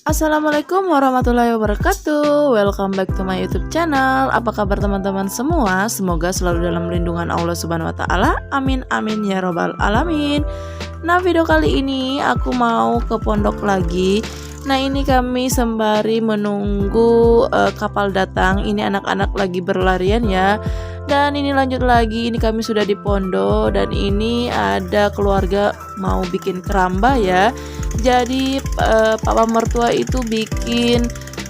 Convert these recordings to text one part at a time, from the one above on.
Assalamualaikum warahmatullahi wabarakatuh. Welcome back to my YouTube channel. Apa kabar teman-teman semua? Semoga selalu dalam lindungan Allah Subhanahu wa taala. Amin amin ya robbal alamin. Nah, video kali ini aku mau ke pondok lagi. Nah, ini kami sembari menunggu kapal datang. Ini anak-anak lagi berlarian ya. Dan ini lanjut lagi, ini kami sudah di pondok dan ini ada keluarga mau bikin keramba ya. Jadi papa mertua itu bikin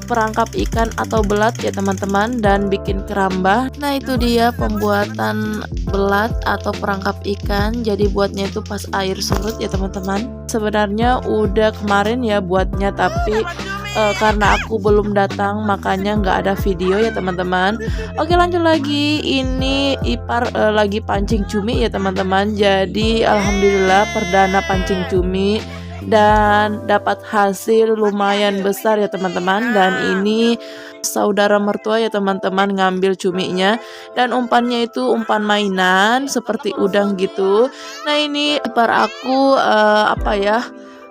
perangkap ikan atau belat ya teman-teman, dan bikin keramba. Nah, itu dia pembuatan belat atau perangkap ikan. Jadi buatnya itu pas air surut ya teman-teman. Sebenarnya udah kemarin ya buatnya, tapi karena aku belum datang makanya nggak ada video ya teman-teman. Oke, lanjut lagi. Ini ipar lagi pancing cumi ya teman-teman. Jadi alhamdulillah perdana pancing cumi dan dapat hasil lumayan besar ya teman-teman. Dan ini saudara mertua ya teman-teman ngambil cuminya, dan umpannya itu umpan mainan seperti udang gitu. Nah, ini ipar aku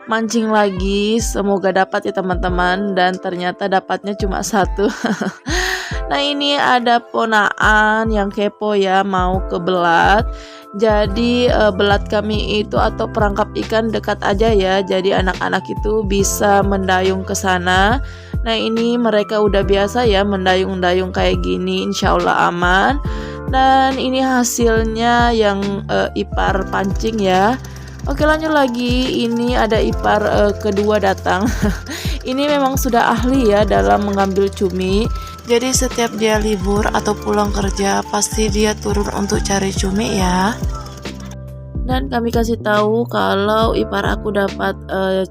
mancing lagi, semoga dapat ya teman-teman, dan ternyata dapatnya cuma satu. Nah, ini ada ponaan yang kepo ya mau ke belat. Jadi belat kami itu atau perangkap ikan dekat aja ya, jadi anak-anak itu bisa mendayung ke sana. Nah, ini mereka udah biasa ya mendayung-dayung kayak gini, insya Allah aman. Dan ini hasilnya yang ipar pancing ya. Oke, lanjut lagi. Ini ada ipar kedua datang. Ini memang sudah ahli ya dalam mengambil cumi. Jadi setiap dia libur atau pulang kerja pasti dia turun untuk cari cumi ya. Dan kami kasih tahu kalau ipar aku dapat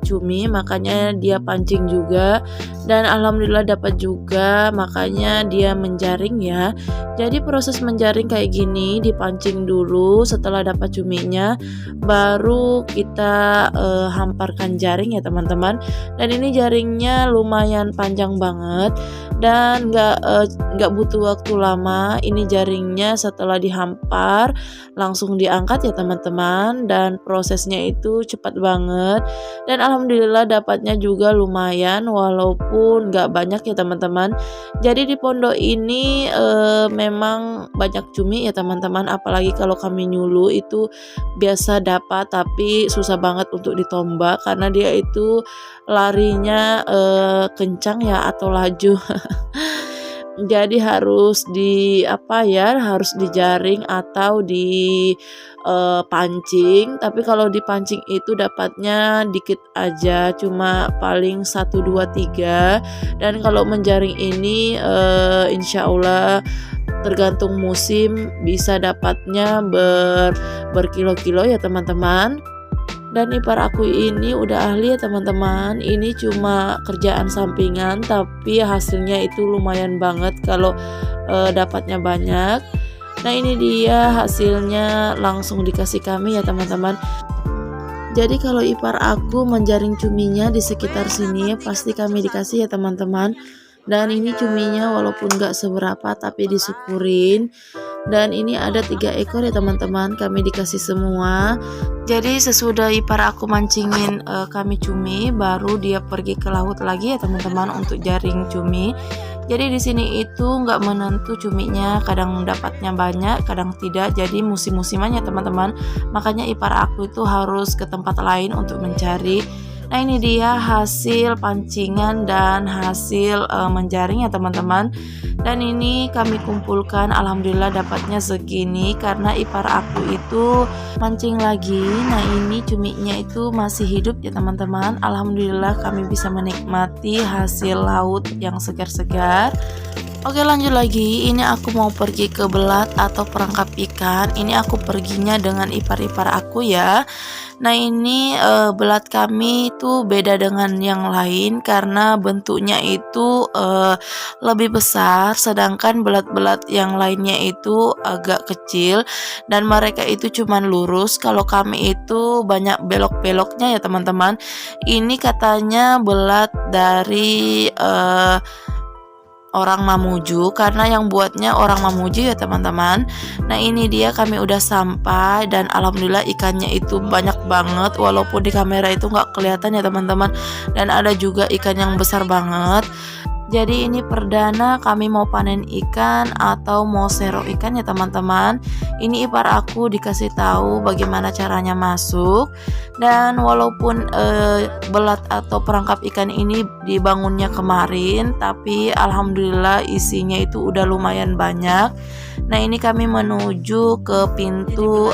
cumi, makanya dia pancing juga. Dan alhamdulillah dapat juga, makanya dia menjaring ya. Jadi proses menjaring kayak gini, dipancing dulu, setelah dapat cuminya baru kita hamparkan jaring ya teman-teman. Dan ini jaringnya lumayan panjang banget dan nggak butuh waktu lama. Ini jaringnya setelah dihampar langsung diangkat ya teman-teman, dan prosesnya itu cepat banget. Dan alhamdulillah dapatnya juga lumayan walaupun nggak banyak ya teman-teman. Jadi di pondok ini memang banyak cumi ya teman-teman, apalagi kalau kami nyulu itu biasa dapat, tapi susah banget untuk ditombak karena dia itu larinya kencang ya atau laju. Jadi harus harus dijaring atau dipancing. Tapi kalau dipancing itu dapatnya dikit aja, cuma paling 1, 2, 3. Dan kalau menjaring ini insya Allah tergantung musim bisa dapatnya berkilo-kilo ya teman-teman. Dan ipar aku ini udah ahli ya teman-teman. Ini cuma kerjaan sampingan, tapi hasilnya itu lumayan banget kalau dapatnya banyak. Nah, ini dia hasilnya langsung dikasih kami ya teman-teman. Jadi kalau ipar aku menjaring cuminya di sekitar sini pasti kami dikasih ya teman-teman. Dan ini cuminya walaupun gak seberapa tapi disyukurin. Dan ini ada 3 ekor ya teman-teman, kami dikasih semua. Jadi sesudah ipar aku mancingin kami cumi, baru dia pergi ke laut lagi ya teman-teman untuk jaring cumi. Jadi di sini itu nggak menentu cuminya, kadang dapatnya banyak, kadang tidak. Jadi musim-musimannya teman-teman. Makanya ipar aku itu harus ke tempat lain untuk mencari. Nah, ini dia hasil pancingan dan hasil menjaring ya teman-teman. Dan ini kami kumpulkan, alhamdulillah dapatnya segini karena ipar aku itu mancing lagi. Nah, ini cuminya itu masih hidup ya teman-teman. Alhamdulillah kami bisa menikmati hasil laut yang segar-segar. Oke, lanjut lagi. Ini aku mau pergi ke belat atau perangkap ikan. Ini aku perginya dengan ipar-ipar aku ya. Nah, ini belat kami itu beda dengan yang lain karena bentuknya itu lebih besar, sedangkan belat-belat yang lainnya itu agak kecil dan mereka itu cuman lurus. Kalau kami itu banyak belok-beloknya ya teman-teman. Ini katanya belat dari orang Mamuju, karena yang buatnya orang Mamuju ya teman-teman. Nah ini dia kami udah sampai dan alhamdulillah ikannya itu banyak banget, walaupun di kamera itu nggak kelihatan ya teman-teman. Dan ada juga ikan yang besar banget. Jadi ini perdana kami mau panen ikan atau mau sero ikan ya teman-teman. Ini ipar aku dikasih tahu bagaimana caranya masuk. Dan walaupun belat atau perangkap ikan ini dibangunnya kemarin, tapi alhamdulillah isinya itu udah lumayan banyak. Nah ini kami menuju ke pintu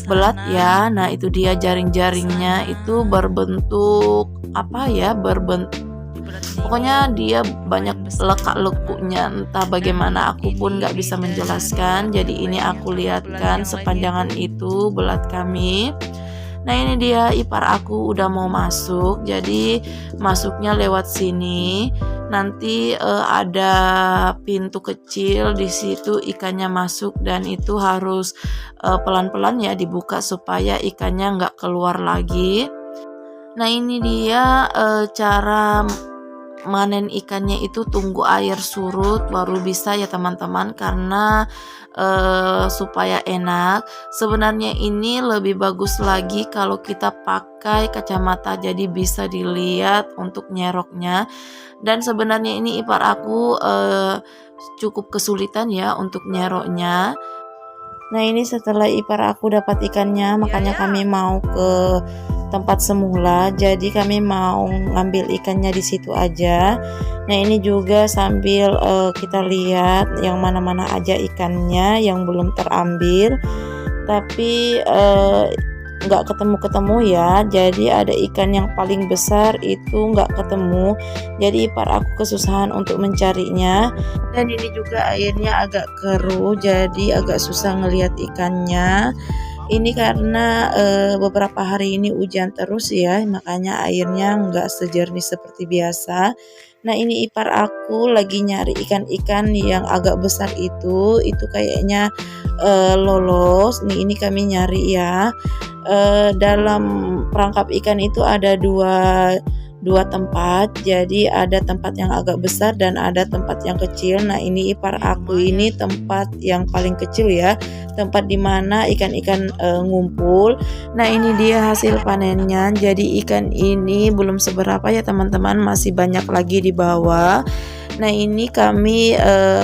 belat ya. Nah itu dia jaring-jaringnya itu berbentuk apa ya, pokoknya dia banyak lekuk-lekuknya, entah bagaimana aku pun gak bisa menjelaskan. Jadi ini aku lihatkan sepanjangan itu belat kami. Nah ini dia ipar aku udah mau masuk, jadi masuknya lewat sini. Nanti ada pintu kecil di situ ikannya masuk, dan itu harus pelan-pelan ya dibuka supaya ikannya nggak keluar lagi. Nah ini dia cara manen ikannya itu, tunggu air surut baru bisa ya teman-teman, karena supaya enak. Sebenarnya ini lebih bagus lagi kalau kita pakai kacamata, jadi bisa dilihat untuk nyeroknya. Dan sebenarnya ini ipar aku cukup kesulitan ya untuk nyeroknya. Nah ini setelah ipar aku dapat ikannya, makanya kami mau ke tempat semula, jadi kami mau ngambil ikannya di situ aja. Nah ini juga sambil kita lihat yang mana-mana aja ikannya yang belum terambil, tapi nggak ketemu ya. Jadi ada ikan yang paling besar itu nggak ketemu, jadi ipar aku kesusahan untuk mencarinya. Dan ini juga airnya agak keruh, jadi agak susah ngelihat ikannya. Ini karena beberapa hari ini hujan terus ya, makanya airnya nggak sejernih seperti biasa. Nah ini ipar aku lagi nyari ikan-ikan yang agak besar itu kayaknya lolos. Nih ini kami nyari ya. Dalam perangkap ikan itu ada dua tempat, jadi ada tempat yang agak besar dan ada tempat yang kecil. Nah ini ipar aku ini tempat yang paling kecil ya, tempat dimana ikan-ikan ngumpul. Nah ini dia hasil panennya. Jadi ikan ini belum seberapa ya teman-teman, masih banyak lagi di bawah. Nah ini kami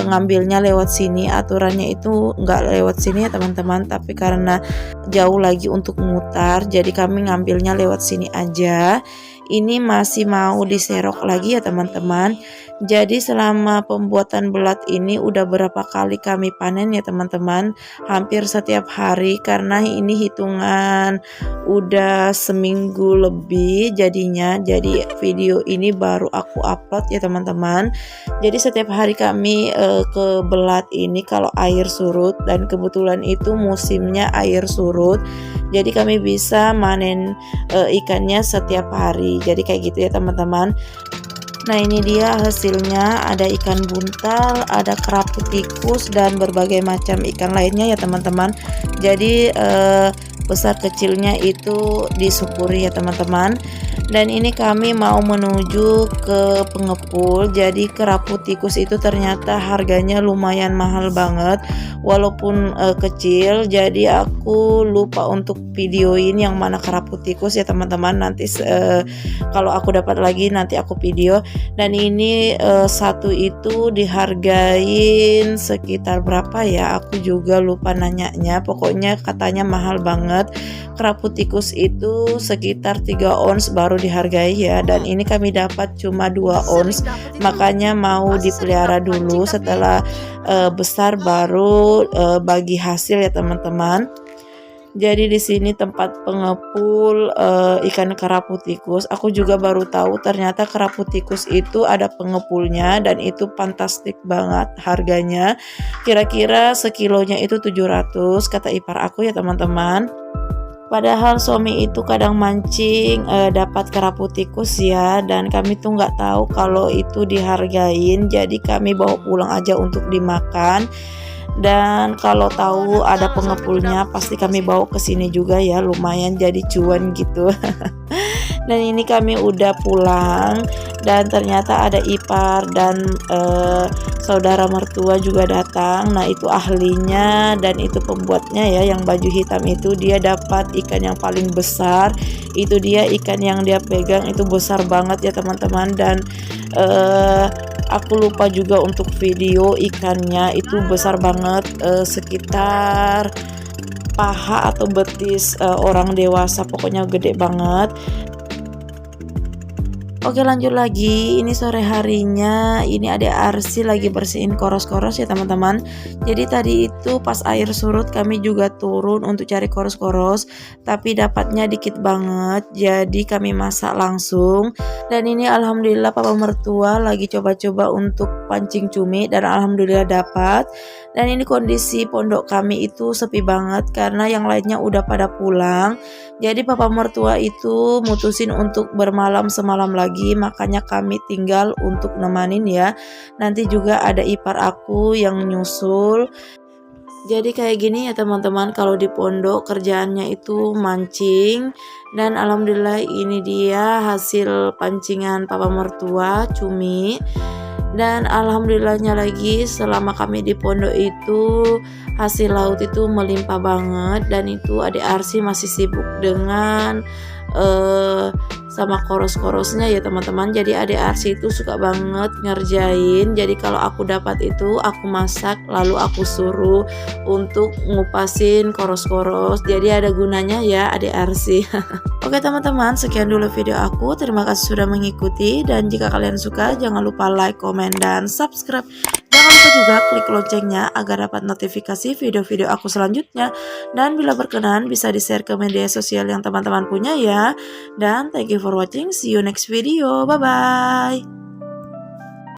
ngambilnya lewat sini, aturannya itu nggak lewat sini ya teman-teman, tapi karena jauh lagi untuk mutar, jadi kami ngambilnya lewat sini aja. Ini masih mau diserok lagi ya teman-teman. Jadi selama pembuatan belat ini udah berapa kali kami panen ya teman-teman, hampir setiap hari, karena ini hitungan udah seminggu lebih jadinya. Jadi video ini baru aku upload ya teman-teman. Jadi setiap hari kami ke belat ini kalau air surut, dan kebetulan itu musimnya air surut, jadi kami bisa manen ikannya setiap hari. Jadi kayak gitu ya teman-teman. Nah ini dia hasilnya, ada ikan buntal, ada kerapu tikus, dan berbagai macam ikan lainnya ya teman-teman. Jadi besar kecilnya itu disyukuri ya teman-teman. Dan ini kami mau menuju ke pengepul. Jadi kerapu tikus itu ternyata harganya lumayan mahal banget, walaupun kecil. Jadi aku lupa untuk videoin yang mana kerapu tikus ya teman-teman. Nanti kalau aku dapat lagi nanti aku video. Dan ini satu itu dihargain sekitar berapa ya, aku juga lupa nanyanya. Pokoknya katanya mahal banget. Kerapu tikus itu sekitar 3 ons baru dihargai ya, dan ini kami dapat cuma 2 ons, makanya mau dipelihara dulu, setelah besar baru bagi hasil ya teman-teman. Jadi di sini tempat pengepul ikan kerapu tikus. Aku juga baru tahu ternyata kerapu tikus itu ada pengepulnya, dan itu fantastik banget harganya. Kira-kira sekilonya itu 700 kata ipar aku ya teman-teman. Padahal suami itu kadang mancing dapat kerapu tikus ya, dan kami tuh nggak tahu kalau itu dihargain, jadi kami bawa pulang aja untuk dimakan. Dan kalau tahu ada pengepulnya pasti kami bawa ke sini juga ya, lumayan jadi cuan gitu. Dan ini kami udah pulang, dan ternyata ada ipar dan saudara mertua juga datang. Nah itu ahlinya dan itu pembuatnya ya, yang baju hitam itu dia dapat ikan yang paling besar. Itu dia ikan yang dia pegang itu besar banget ya teman-teman, dan aku lupa juga untuk video ikannya, itu besar banget, sekitar paha atau betis orang dewasa, pokoknya gede banget. Oke lanjut lagi, ini sore harinya, ini Adek Arsi lagi bersihin koros-koros ya teman-teman. Jadi tadi itu pas air surut kami juga turun untuk cari koros-koros, tapi dapatnya dikit banget, jadi kami masak langsung. Dan ini alhamdulillah papa mertua lagi coba-coba untuk pancing cumi dan alhamdulillah dapat. Dan ini kondisi pondok kami itu sepi banget karena yang lainnya udah pada pulang. Jadi papa mertua itu mutusin untuk bermalam semalam lagi, makanya kami tinggal untuk nemanin ya. Nanti juga ada ipar aku yang nyusul. Jadi kayak gini ya teman-teman, kalau di pondok kerjaannya itu mancing. Dan alhamdulillah ini dia hasil pancingan papa mertua, cumi. Dan alhamdulillahnya lagi selama kami di pondok itu hasil laut itu melimpah banget. Dan itu Adek Arsi masih sibuk dengan sama koros-korosnya ya teman-teman. Jadi Adek Arsi itu suka banget ngerjain. Jadi kalau aku dapat itu aku masak, lalu aku suruh untuk ngupasin koros-koros. Jadi ada gunanya ya Adek Arsi. Oke teman-teman, sekian dulu video aku. Terima kasih sudah mengikuti, dan jika kalian suka jangan lupa like, komen, dan subscribe. Jangan lupa juga klik loncengnya agar dapat notifikasi video-video aku selanjutnya. Dan bila berkenan bisa di-share ke media sosial yang teman-teman punya ya. Dan thank you for watching. See you next video. Bye-bye.